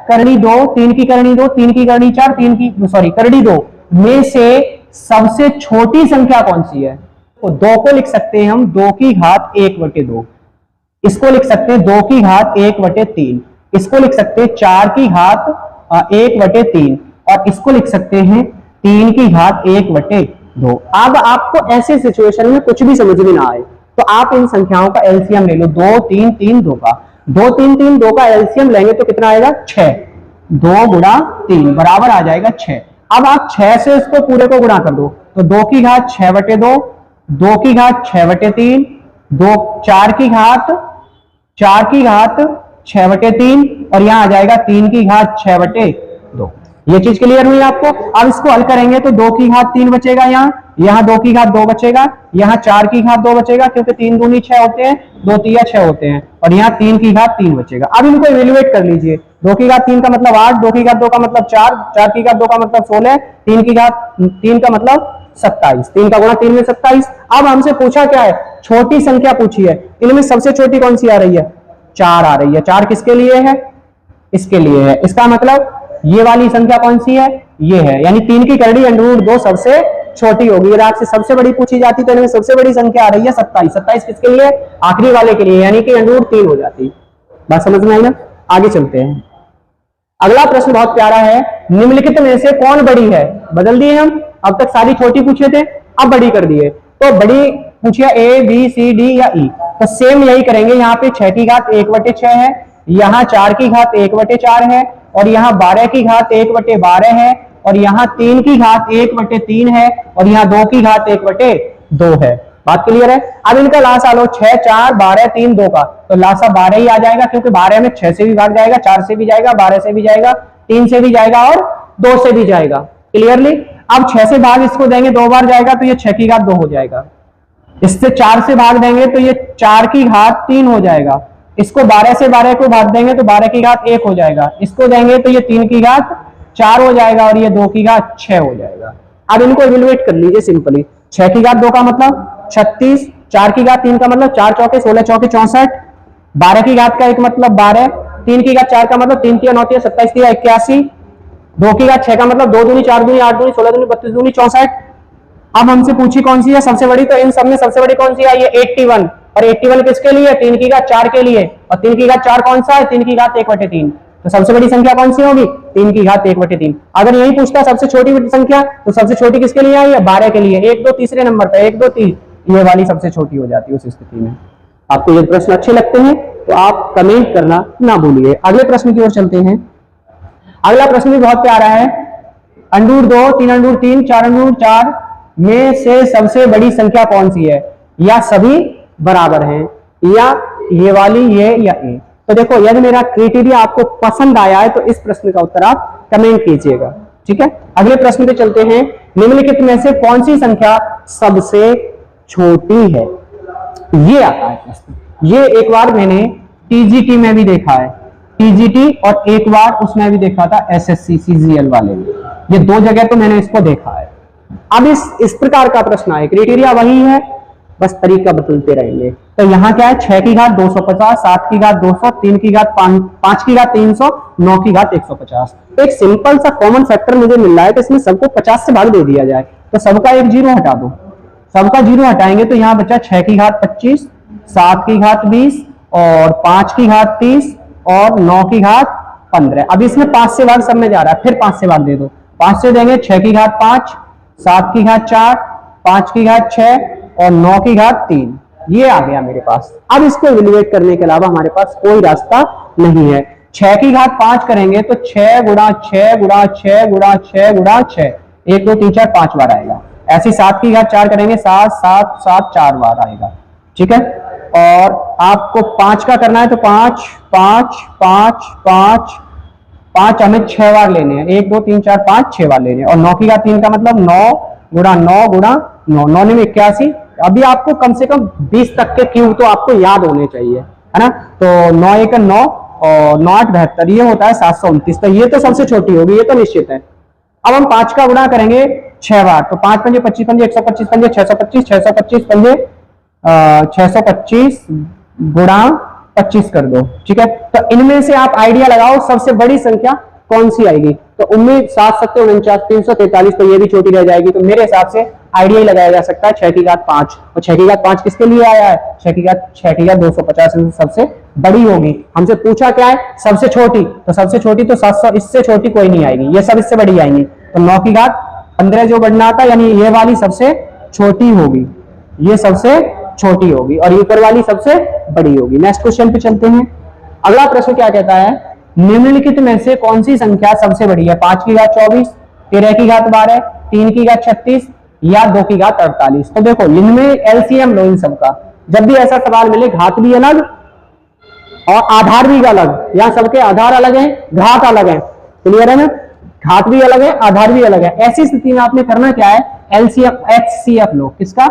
करनी 2, 3 की करनी 2, 3 की करनी 4, 3 की करनी 2 में से सबसे छोटी संख्या कौन सी है? तो 2 को लिख सकते हैं हम 2 की घात 1/2, इसको लिख सकते हैं 2 की घात 1/3, इसको लिख सकते हैं 4 की घात 1/3 और इसको लिख सकते हैं 3 की घात 1/2। अब आपको ऐसे सिचुएशन में कुछ भी समझ में ना आए तो आप इन संख्याओं का एलसीएम ले लो। 2 3 3 2 का 2 3 3 2 का एलसीएम लेंगे तो कितना आएगा? 6। 2 गुणा 3 बराबर आ जाएगा 6। अब आप 6 से इसको पूरे को गुणा कर दो तो 2 की घात 6/2, 2 की घात 6/3, 2 4 की घात 6/3 और यहां आ जाएगा 3 की घात 6/2। ये चीज क्लियर हुई आपको? अब इसको हल करेंगे तो 2 की घात 3 बचेगा, यहाँ 2 की घात 2 बचेगा, यहाँ 4 की घात 2 बचेगा क्योंकि 3 दूनी 6 होते हैं, 2 तिया 6 होते हैं और यहाँ 3 की घात 3 बचेगा। अब इनको इवेल्युएट कर लीजिए। 2 की घात 3 का मतलब 8, 2 की घात 2 का मतलब 4, 4 की घात 2 का मतलब 16, 3 की घात 3 का मतलब 27, 3 का गुणा 3 में 27। अब हमसे पूछा क्या है? छोटी संख्या पूछी है। इनमें सबसे छोटी कौन सी आ रही है? 4 आ रही है। 4 किसके लिए है? इसके लिए है। इसका मतलब ये वाली संख्या कौन सी है? ये है, यानी 3 की करड़ी √2 सबसे छोटी होगी। अगर आपसे सबसे बड़ी पूछी जाती तो इनमें सबसे बड़ी संख्या आ रही है 27। 27 किसके लिए? आखिरी वाले के लिए, यानी कि √3 हो जाती। बात समझ में आई ना? आगे चलते हैं। अगला प्रश्न बहुत प्यारा है। निम्नलिखित में से कौन बड़ी है? बदल दिए हम, अब तक सारी छोटी पूछे थे, अब बड़ी कर दिए। तो बड़ी पूछिए A B C D या E, तो सेम यही करेंगे। यहाँ पे 6 की घात 1/6 है, यहाँ 4 की घात 1/4 है और यहाँ 12 की घात 1/12 है और यहाँ 3 की घात 1/3 है और यहाँ 2 की घात 1/2 है। बात क्लियर है? अब इनका लासा लो, 6 4 12 3 2 का, तो लासा 12 ही आ जाएगा क्योंकि 12 में 6 से भी भाग जाएगा, 4 से भी जाएगा, 12 से भी जाएगा, 3 से भी जाएगा और 2 से भी जाएगा। क्लियरली? अब 6 से भाग इसको देंगे 2 बार जाएगा तो ये 6 की घात 2 हो जाएगा। इससे 4 से भाग देंगे तो ये 4 की घात 3 हो जाएगा। इसको 12 से 12 को भाग देंगे तो 12 की घात 1 हो जाएगा। इसको देंगे तो ये 3 की घात 4 हो जाएगा और ये 2 की घात 6 हो जाएगा। अब इनको इवेल्युएट कर लीजिए सिंपली। 6 की घात 2 का मतलब 36, 4 की घात 3 का मतलब 4 चौके 16, चौके 64, 12 की घात का एक मतलब 12, 3 की घात 4 का मतलब 3 तिया 9 तिया 27 तिया 81, 2 की घात 6 का मतलब 2 दूनी 4 दूनी 8 दूनी 16 दूनी 32 दूनी 64। अब हमसे पूछी कौन सी है सबसे बड़ी, तो इन सब में सबसे बड़ी कौन सी आई है? 81। और 81 किसके लिए? 3 की घात 4 के लिए। और 3 की घात 4 कौन सा है? 3 की घात 1/3। तो सबसे बड़ी संख्या कौन सी होगी? 3 की घात 1/3। अगर यही पूछता सबसे छोटी संख्या तो सबसे छोटी किसके लिए आई है? 12 के लिए। 1 2 तीसरे नंबर पे 1 2 3 ये वाली सबसे छोटी हो जाती है उस स्थिति में। आपको ये प्रश्न अच्छे लगते हैं तो आप कमेंट करना ना भूलिए। अगले प्रश्न की ओर चलते हैं। अगला प्रश्न भी बहुत प्यारा है। √2 3 √3 4 √4 में से सबसे बड़ी संख्या कौन सी है? या सभी बराबर हैं, या ये वाली ये या ए। तो देखो, यदि मेरा क्राइटेरिया आपको पसंद आया है तो इस प्रश्न का उत्तर आप कमेंट कीजिएगा। ठीक है, अगले प्रश्न पे चलते हैं। निम्नलिखित में से कौन सी संख्या सबसे छोटी है? ये आता है प्रश्न। ये एक बार मैंने टीजीटी में भी देखा है, टीजीटी, और एक बार उसमें भी देखा था एसएससी सीजीएल वाले में। ये 2 जगह तो मैंने इसको देखा है। अब इस प्रकार का प्रश्न आए, क्राइटेरिया वही है, बस तरीका बदलते रहेंगे। तो यहाँ क्या है? 6 की घात 250, 7 की घात 200, 3 की घात 5 की घात 300, 9 की घात 150। तो एक सिंपल सा कॉमन फैक्टर मुझे मिल रहा है, तो इसमें सबको 50 से भाग दे दिया जाए। तो सबका एक 0 हटा दो, सबका 0 हटाएंगे तो यहाँ बचा 6 की घात 25, 7 की घात 20 और 5 की घात 30 और 9 की घात 15। अब इसमें 5 से भाग सब में जा रहा है, फिर 5 से भाग दे दो। 5 से देंगे 6 की घात 5, 7 की घात 4, 5 की घात 6 और 9 की घात 3। ये आ गया मेरे पास। अब इसको इवेल्युएट करने के अलावा हमारे पास कोई रास्ता नहीं है। 6 की घात 5 करेंगे तो 6 गुणा 6 गुणा 6 गुणा 6 गुणा 6, 1 2 3 4 5 बार आएगा। ऐसे 7 की घात 4 करेंगे 7 7 7 4 बार आएगा। ठीक है, और आपको 5 का करना है तो 5 5 5 5 5 हमें 6 बार लेने हैं। 1 2 3 4 5 6 बार लेने हैं। और 9 की घात 3 का मतलब 9 गुणा 9 गुणा 9, 9 में 81। अभी आपको कम से कम 20 तक के क्यूब तो आपको याद होने चाहिए, है ना। तो 9 1 9 और 9 8 72, ये होता है 729। तो ये तो सबसे छोटी होगी, ये तो निश्चित है। अब हम 5 का गुणा करेंगे 6 बार, तो 5 पंजे 25 पंजे 125 पंजे 625 625 पंजे 625 गुणा 25 कर दो, ठीक है। तो इनमें से आप आइडिया लगाओ सबसे बड़ी संख्या कौन सी आएगी। तो उम्मीद 7 7 49 343, तो ये भी छोटी रह जाएगी। तो मेरे हिसाब से आइडिया ही लगाया जा सकता है 6 की घात 5। और 6 की घात 5 किसके लिए आया है? 6 की घात 250 में सबसे बड़ी होगी। हमसे पूछा क्या है? सबसे छोटी। तो सबसे छोटी तो 700, इससे छोटी कोई नहीं आएगी, ये सब इससे बड़ी आएंगी। तो 9 की घात 15 जो बढ़ना आता, यानी ये वाली सबसे छोटी होगी, ये सबसे छोटी होगी, और ऊपर वाली सबसे बड़ी होगी। नेक्स्ट क्वेश्चन पे चलते हैं। अगला प्रश्न क्या कहता है? निम्नलिखित में से कौन सी संख्या सबसे बड़ी है? 5 की घात 24, 13 की घात 12, 3 की घात 36 या 2 की घात 48। तो देखो इनमें एलसीएम लो इन सबका। जब भी ऐसा सवाल मिले, घात भी अलग और आधार भी अलग, यहाँ सबके आधार अलग है, घात अलग है, क्लियर है ना? घात भी अलग है, आधार भी अलग है। ऐसी स्थिति में आपने करना क्या है? एलसीएम एचसीएफ लो। किसका?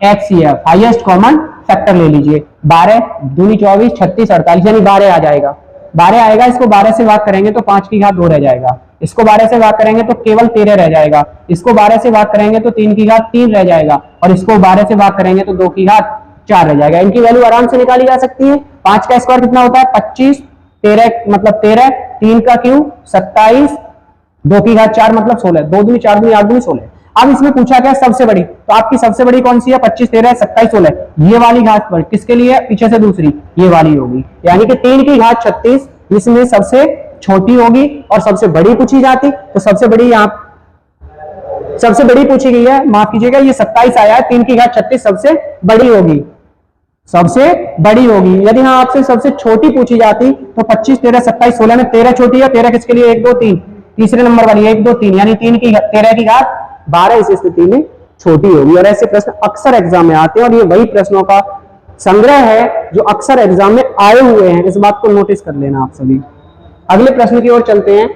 एचसीएफ, हाईएस्ट कॉमन फैक्टर ले लीजिए। 12 दूनी 24, 36 48, यानी 12 आ जाएगा। 12 आएगा, इसको 12 से भाग करेंगे तो 5 की घात 2 रह जाएगा, इसको 12 से भाग करेंगे तो केवल 13 रह जाएगा, इसको 12 से भाग करेंगे तो 3 की घात 3 रह जाएगा, और इसको 12 से भाग करेंगे तो 2 की घात 4 रह जाएगा। इनकी वैल्यू आराम से निकाली जा सकती है। 5 का स्क्वायर कितना होता है? 25, 13 मतलब 13, 3 का क्यूब 27, 2 की घात 4 मतलब 16, 2 दूनी 4 दूनी 8 दूनी 16। अब इसमें पूछा गया सबसे बड़ी, तो आपकी सबसे बड़ी कौन सी है? 25, 13, 27, 16। ये वाली घात पर किसके लिए? पीछे से दूसरी, ये वाली होगी, यानी कि 3 की घात 36 इसमें सबसे छोटी होगी और सबसे बड़ी पूछी जाती। तो सबसे बड़ी यहाँ सबसे बड़ी पूछी गई है, माफ कीजिएगा, ये 27 आया है। 3 की घात 36 सबसे बड़ी होगी, सबसे बड़ी होगी। यदि हाँ आपसे सबसे छोटी पूछी जाती तो 25, 13, 27, 16 में 13 छोटी है। 13 किसके लिए? 1 2 3, तीसरे नंबर वाली 1 2 3, यानी 13 की घात 12 इस स्थिति में छोटी होगी। और ऐसे प्रश्न अक्सर एग्जाम में आते हैं, और ये वही प्रश्नों का संग्रह है जो अक्सर एग्जाम में आए हुए हैं। इस बात को नोटिस कर लेना आप सभी। अगले प्रश्न की ओर चलते हैं।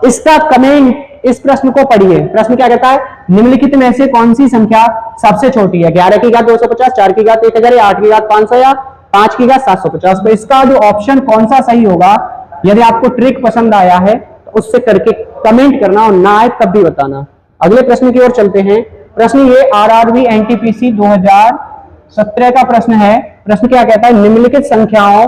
इसका कमेंट, इस प्रश्न को पढ़िए। प्रश्न क्या कहता है? निम्नलिखित में से कौन सी संख्या सबसे छोटी है? 11 की घात 250, 4 की घात 1000, 8 की घात 500 या 5 की घात 750। तो इसका जो ऑप्शन कौन सा सही होगा, यदि आपको ट्रिक पसंद आया है तो उससे करके कमेंट करना, और ना आए तब भी बताना। अगले प्रश्न की ओर चलते हैं। प्रश्न ये आरआरबी एनटीपीसी 2017 का प्रश्न है। प्रश्न क्या कहता है? निम्नलिखित संख्याओं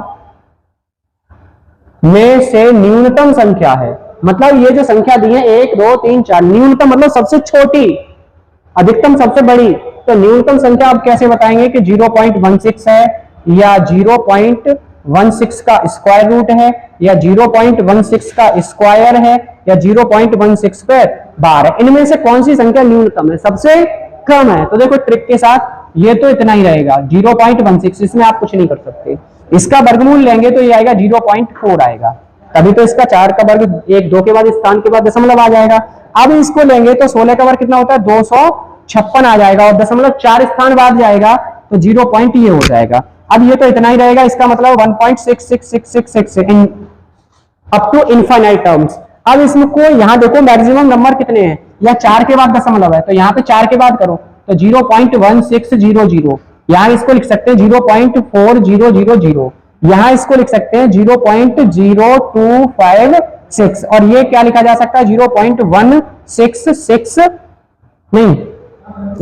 में से न्यूनतम संख्या है, मतलब ये जो संख्या दी है 1 2 3 4, न्यूनतम मतलब सबसे छोटी, अधिकतम सबसे बड़ी। तो न्यूनतम संख्या आप कैसे बताएंगे कि 0.16 है, या 0.16 का स्क्वायर रूट है, या 0.16 का स्क्वायर है, या 0.16 पे बार है? इनमें से कौन सी संख्या न्यूनतम है, सबसे कम है? तो देखो ट्रिक के साथ ये तो इतना ही रहेगा 0.16, इसमें आप कुछ नहीं कर सकते। इसका वर्गमूल लेंगे तो ये आएगा 0.4 आएगा, तभी तो इसका 4 का वर्ग 1 2 के बाद स्थान के बाद दशमलव आ जाएगा। अब इसको लेंगे तो 16 का वर्ग कितना होता है? 256 आ जाएगा, और दशमलव 4 स्थान बाद जाएगा तो 0 पॉइंट ये हो जाएगा। अब ये तो इतना ही रहेगा, इसका मतलब 1.6666 अप टू इनफाइनाइट टर्म्स। अब इसको यहाँ देखो मैक्सिमम नंबर कितने हैं, या 4 के बाद दशमलव है, तो यहाँ पे 4 के बाद करो तो 0.1600, यहाँ इसको लिख सकते हैं 0.4000, यहाँ इसको लिख सकते हैं 0.0256, और ये क्या लिखा जा सकता है? 0.166 नहीं,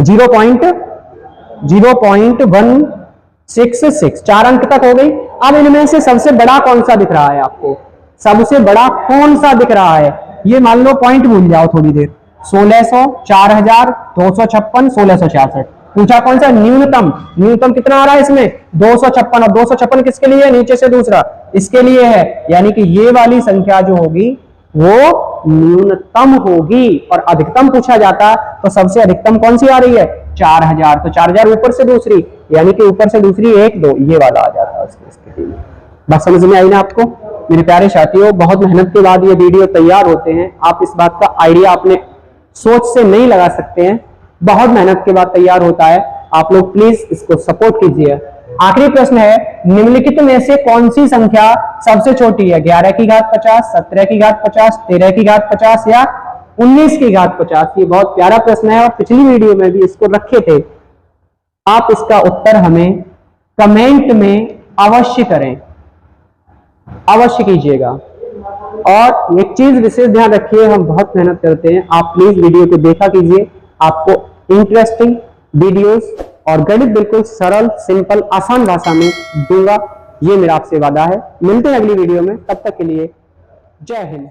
0.166, 4 अंक तक हो गई। अब इनमें से सबसे बड़ा कौन सा दिख रहा है आपको? सबसे बड़ा कौन सा दिख रहा है? ये मान लो पॉइंट भूल जाओ थोड़ी देर। 1600, 4000, 256, 1666। पूछा कौन सा? न्यूनतम। न्यूनतम कितना आ रहा है इसमें? 256, और 256 किसके लिए? नीचे से दूसरा इसके लिए है, यानी कि ये वाली संख्या जो होगी वो न्यूनतम होगी। और अधिकतम पूछा जाता तो सबसे अधिकतम कौन सी आ रही है? 4000, तो 4000 ऊपर से दूसरी, यानी कि ऊपर से दूसरी 1 2 ये वाला आ जाता है उसकी स्थिति में। बात समझ में आई ना आपको मेरे प्यारे साथियों? बहुत मेहनत के बाद ये वीडियो तैयार होते हैं। आप इस बात का आइडिया अपने सोच से नहीं लगा सकते हैं, बहुत मेहनत के बाद तैयार होता है। आप लोग प्लीज इसको सपोर्ट कीजिए। आखिरी प्रश्न है, निम्नलिखित में से कौन सी संख्या सबसे छोटी है? 11 की घात 50, 17 की घात 50, 13 की घात 50 या 19 की घात 50? ये बहुत प्यारा प्रश्न है, और पिछली वीडियो में भी इसको रखे थे। आप इसका उत्तर हमें कमेंट में अवश्य करें, अवश्य कीजिएगा। और एक चीज विशेष ध्यान रखिए, हम बहुत मेहनत करते हैं, आप प्लीज वीडियो को देखा कीजिए। आपको इंटरेस्टिंग वीडियोस और गणित बिल्कुल सरल, सिंपल, आसान भाषा में दूंगा। ये मेरा आपसे वादा है। मिलते हैं अगली वीडियो में, तब तक के लिए जय हिंद।